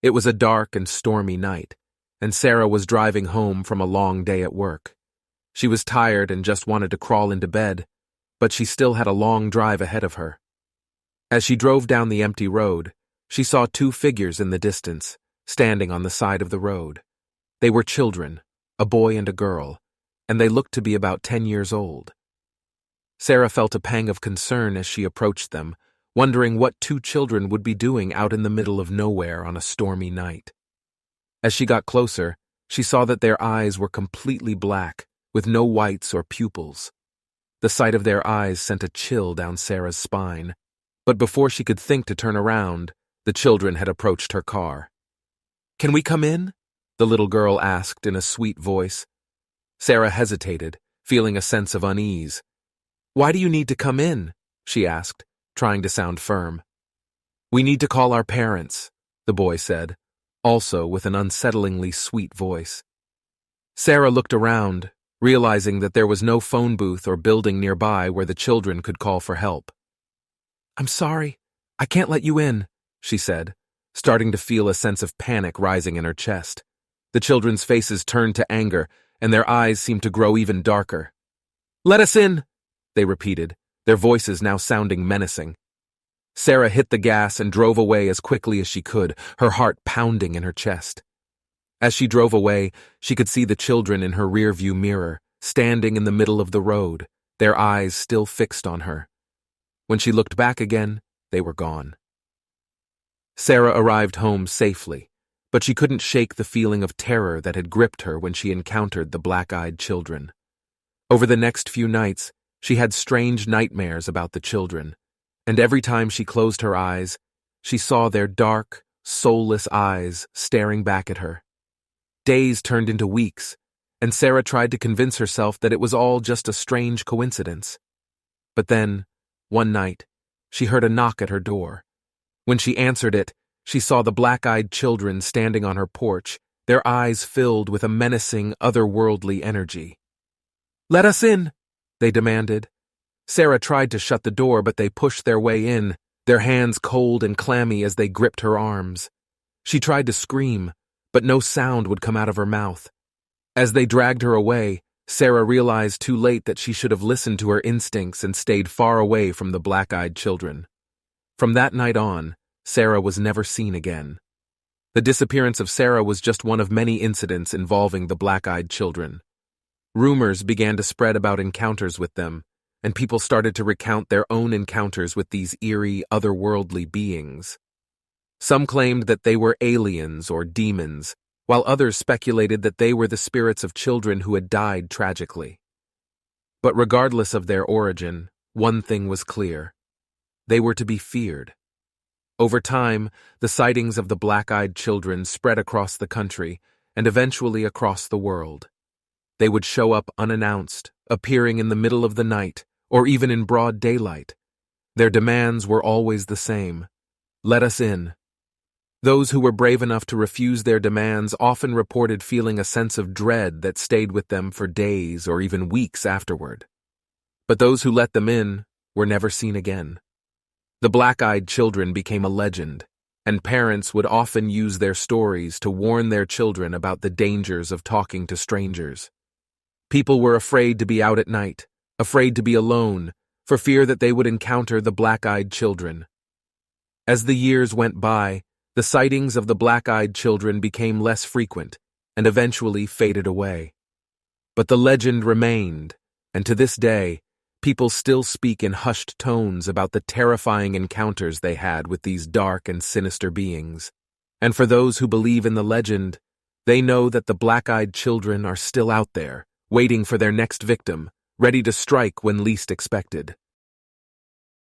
It was a dark and stormy night, and Sarah was driving home from a long day at work. She was tired and just wanted to crawl into bed, but she still had a long drive ahead of her. As she drove down the empty road, she saw two figures in the distance, standing on the side of the road. They were children, a boy and a girl, and they looked to be about 10 years old. Sarah felt a pang of concern as she approached them, wondering what two children would be doing out in the middle of nowhere on a stormy night. As she got closer, she saw that their eyes were completely black, with no whites or pupils. The sight of their eyes sent a chill down Sarah's spine, but before she could think to turn around, the children had approached her car. "Can we come in?" the little girl asked in a sweet voice. Sarah hesitated, feeling a sense of unease. "Why do you need to come in?" she asked, trying to sound firm. "We need to call our parents," the boy said, also with an unsettlingly sweet voice. Sarah looked around, realizing that there was no phone booth or building nearby where the children could call for help. "I'm sorry, I can't let you in," she said, starting to feel a sense of panic rising in her chest. The children's faces turned to anger, and their eyes seemed to grow even darker. "Let us in," they repeated, their voices now sounding menacing. Sarah hit the gas and drove away as quickly as she could, her heart pounding in her chest. As she drove away, she could see the children in her rearview mirror, standing in the middle of the road, their eyes still fixed on her. When she looked back again, they were gone. Sarah arrived home safely, but she couldn't shake the feeling of terror that had gripped her when she encountered the black-eyed children. Over the next few nights, she had strange nightmares about the children, and every time she closed her eyes, she saw their dark, soulless eyes staring back at her. Days turned into weeks, and Sarah tried to convince herself that it was all just a strange coincidence. But then, one night, she heard a knock at her door. When she answered it, she saw the black-eyed children standing on her porch, their eyes filled with a menacing, otherworldly energy. "Let us in," they demanded. Sarah tried to shut the door, but they pushed their way in, their hands cold and clammy as they gripped her arms. She tried to scream, but no sound would come out of her mouth. As they dragged her away, Sarah realized too late that she should have listened to her instincts and stayed far away from the black-eyed children. From that night on, Sarah was never seen again. The disappearance of Sarah was just one of many incidents involving the black-eyed children. Rumors began to spread about encounters with them, and people started to recount their own encounters with these eerie, otherworldly beings. Some claimed that they were aliens or demons, while others speculated that they were the spirits of children who had died tragically. But regardless of their origin, one thing was clear. They were to be feared. Over time, the sightings of the black-eyed children spread across the country and eventually across the world. They would show up unannounced, appearing in the middle of the night or even in broad daylight. Their demands were always the same: "Let us in." Those who were brave enough to refuse their demands often reported feeling a sense of dread that stayed with them for days or even weeks afterward. But those who let them in were never seen again. The black-eyed children became a legend, and parents would often use their stories to warn their children about the dangers of talking to strangers. People were afraid to be out at night, afraid to be alone, for fear that they would encounter the black-eyed children. As the years went by, the sightings of the black-eyed children became less frequent and eventually faded away. But the legend remained, and to this day, people still speak in hushed tones about the terrifying encounters they had with these dark and sinister beings. And for those who believe in the legend, they know that the black-eyed children are still out there, waiting for their next victim, ready to strike when least expected.